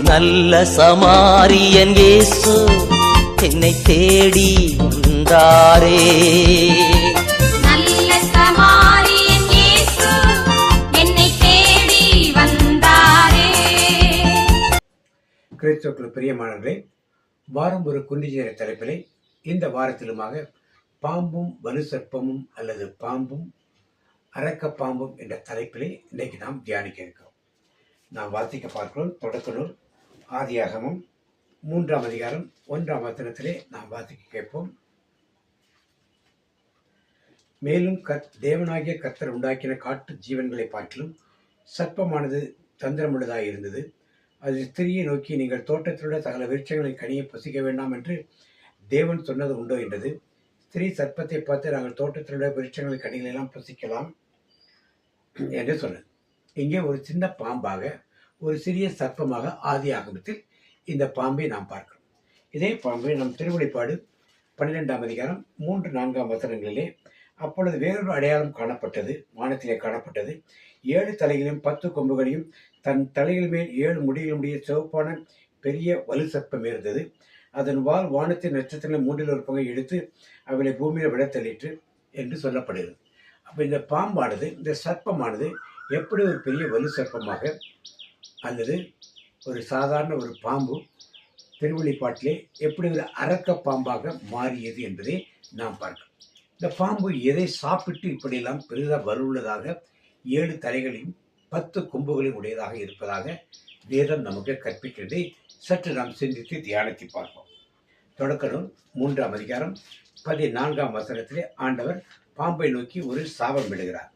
நல்ல சமாரியன் இயேசு என்னை தேடி வந்தாரே. நல்ல சமாரியன் இயேசு என்னை தேடி வந்தாரே. கிறிஸ்துவுக்குள் பிரியமானவர்களே, வாரம் ஒரு குன்றிய தலைப்பிலே இந்த வாரத்திலுமாக பாம்பும் வலு சர்ப்பமும் அல்லது பாம்பும் அரக்க பாம்பும் என்ற தலைப்பிலே இன்றைக்கு நாம் தியானிக்க இருக்கிறோம். நாம் வாசிக்க பார்க்கிறோம். தொடக்க நூல் ஆதியாகமம் 3ஆம் அதிகாரம் 1ஆம் வசனத்திலே நாம் வாசிக்க கேட்போம். மேலும் தேவனாகிய கர்த்தர் உண்டாக்கின காட்டு ஜீவன்களை பார்க்கிலும் சர்ப்பமானது தந்திரமுள்ளதாக இருந்தது. அது ஸ்திரியை நோக்கி, நீங்கள் தோட்டத்திலுள்ள சகல விருட்சங்களின் கனியை புசிக்க வேண்டாம் என்று தேவன் சொன்னது உண்டோ என்றது. ஸ்திரீ சர்ப்பத்தை பார்த்து, நாங்கள் தோட்டத்திலுள்ள விருட்சங்களின் கனிகளை எல்லாம் புசிக்கலாம் என்று சொன்னது. இங்கே ஒரு சின்ன பாம்பாக, ஒரு சிறிய சர்ப்பமாக ஆதி ஆகமத்தில் இந்த பாம்பை நாம் பார்க்கிறோம். இதே பாம்பை நம் திருவெளிப்பாடு 12ஆம் அதிகாரம் 3-4 வசனங்களிலே, அப்பொழுது வேறொரு அடையாளம் காணப்பட்டது, வானத்திலே காணப்பட்டது. 7 தலைகளையும் 10 கொம்புகளையும் தன் தலைகள் மேல் 7 முடிகளுடைய சிவப்பான பெரிய வலு சர்ப்பம் இருந்தது. அதன் வால் வானத்தின் நட்சத்திரங்களை 3 பங்கை எடுத்து அவைகளை பூமியில் விட தள்ளிற்று என்று சொல்லப்படுகிறது. அப்போ இந்த பாம்பானது, இந்த சர்ப்பமானது எப்படி ஒரு பெரிய வலு சர்ப்பமாக அல்லது ஒரு சாதாரண ஒரு பாம்பு திருவெளிப்பாட்டிலே எப்படி ஒரு அரக்க பாம்பாக மாறியது என்பதை நாம் பார்க்கிறோம். இந்த பாம்பு எதை சாப்பிட்டு இப்படியெல்லாம் பெரிதாக வலுவுள்ளதாக 7 தலைகளையும் 10 கொம்புகளையும் உடையதாக இருப்பதாக வேதம் நமக்கு கற்பிக்கிறதை சற்று நாம் சிந்தித்து தியானித்து பார்ப்போம். தொடக்க நூல் 3ஆம் அதிகாரம் 14ஆம் வசனத்திலே ஆண்டவர் பாம்பை நோக்கி ஒரு சாபம் விடுகிறார்.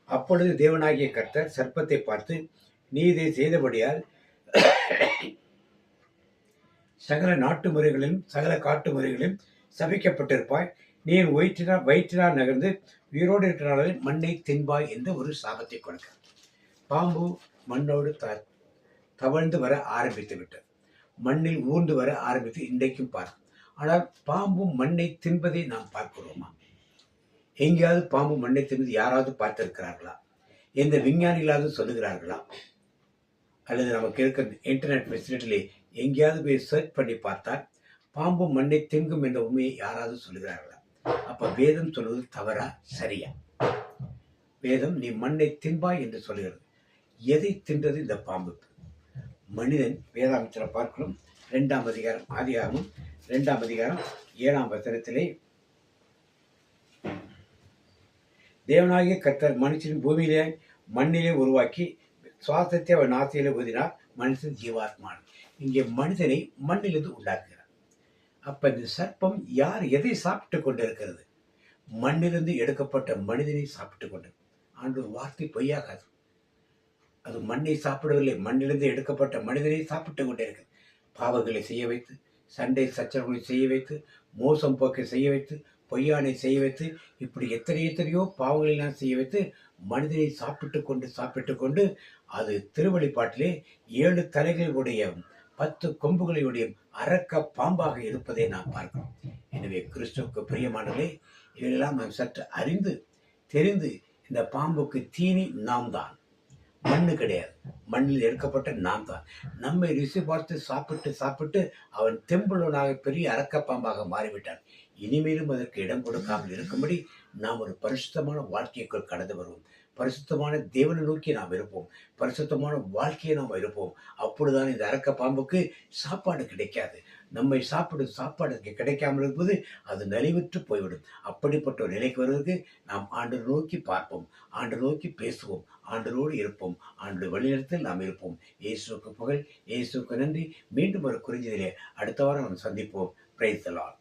அப்பொழுது தேவனாகிய கர்த்தர் சர்ப்பத்தை பார்த்து, நீ இதை செய்தபடியால் சகல நாட்டு முறைகளிலும் சகல காட்டு முறைகளிலும் சபிக்கப்பட்டிருப்பாய். நீ வயிற்றினால் நகர்ந்து உயிரோடு இருக்கிறாலே மண்ணை தின்பாய் என்று ஒரு சாபத்தை கொடுக்கிறார். பாம்பு மண்ணோடு தவழ்ந்து வர ஆரம்பித்து விட்டது. மண்ணில் ஊர்ந்து வர ஆரம்பித்து இன்றைக்கும் பார்க்கும். ஆனால் பாம்பும் மண்ணை தின்பதை நாம் பார்க்கிறோமா? எங்கேயாவது பாம்பு மண்ணை தின்பது யாராவது பார்த்திருக்கிறார்களா? எந்த விஞ்ஞானிகளாவது சொல்லுகிறார்களா? அல்லது நமக்கு இருக்கிற இன்டர்நெட் ஃபெசிலிட்டியிலே எங்கேயாவது போய் சர்ச் பண்ணி பார்த்தால் பாம்பு மண்ணை தின்கும் என்ற உண்மையை யாராவது சொல்லுகிறார்களா? அப்ப வேதம் சொல்வது தவறா சரியா? வேதம் நீ மண்ணை தின்பாய் என்று சொல்லுகிறது. எதை தின்றது இந்த பாம்பு? மனிதன். வேதாமத்தில் பார்க்கிறோம். 2ஆம் அதிகாரம் ஆதியாகமம் 2ஆம் அதிகாரம் 7ஆம் வசனத்திலே, தேவனாகிய கர்த்தர் மனுஷனின் பூமியிலே மண்ணிலே உருவாக்கி சுவாசத்தை அவர் நாசியிலே ஊதினார், மனுஷன் ஜீவாத்மான். இங்கே மனிதனை மண்ணிலிருந்து உண்டாக்குகிறார். அப்ப இந்த சர்ப்பம் யார் எதை சாப்பிட்டு கொண்டிருக்கிறது? மண்ணிலிருந்து எடுக்கப்பட்ட மனிதனை சாப்பிட்டு கொண்டு. ஆண்டவர் வார்த்தை பொய்யாகாது. அது மண்ணை சாப்பிடவில்லை, மண்ணிலிருந்து எடுக்கப்பட்ட மனிதனை சாப்பிட்டு கொண்டிருக்கிறது. பாவங்களை செய்ய வைத்து, சண்டை சச்சரவுகளை செய்ய வைத்து, மோசம் போக்கை செய்ய வைத்து, பொய்யானை செய்ய வைத்து, இப்படி எத்தனையோ பாவங்களெல்லாம் செய்ய வைத்து மனிதனை சாப்பிட்டு கொண்டு அது திருவெளிப்பாட்டிலே 7 தலைகளுடைய 10 கொம்புகளுடைய அரக்க பாம்பாக இருப்பதை நாம் பார்க்கிறோம். எனவே கிறிஸ்துவுக்கு பிரியமானவர்களே, இவையெல்லாம் நாம் சற்று அறிந்து தெரிந்து, இந்த பாம்புக்கு தீனி நாம் தான், மண்ணு கிடையாது. மண்ணில் எடுக்கப்பட்ட நாம் தான். நம்மை ருசி பார்த்து சாப்பிட்டு அவன் தெம்புள்ளவனாக பெரிய அரக்கப்பாம்பாக மாறிவிட்டான். இனிமேலும் அதற்கு இடம் கொடுக்காமல் இருக்கும்படி நாம் ஒரு பரிசுத்தமான வாழ்க்கைக்குள் கடந்து வருவோம். பரிசுத்தமான தேவனை நோக்கி நாம் இருப்போம். பரிசுத்தமான வாழ்க்கையை நாம் இருப்போம். அப்பொழுதுதான் இந்த அரக்க பாம்புக்கு சாப்பாடு கிடைக்காது. நம்மை சாப்பாடு கிடைக்காமல் இருப்பது அது நலிவுற்று போய்விடும். அப்படிப்பட்ட ஒரு நிலைக்கு வருவதற்கு நாம் ஆண்டவர் நோக்கி பார்ப்போம், ஆண்டவர் நோக்கி பேசுவோம், ஆண்டவரோடு இருப்போம், ஆண்டு வழிநடத்தில் நாம் இருப்போம். இயேசுவுக்கு புகழ், இயேசுவுக்கு நன்றி. மீண்டும் ஒரு குறிஞ்சதிலே அடுத்த வாரம் நாம் சந்திப்போம். Praise the Lord.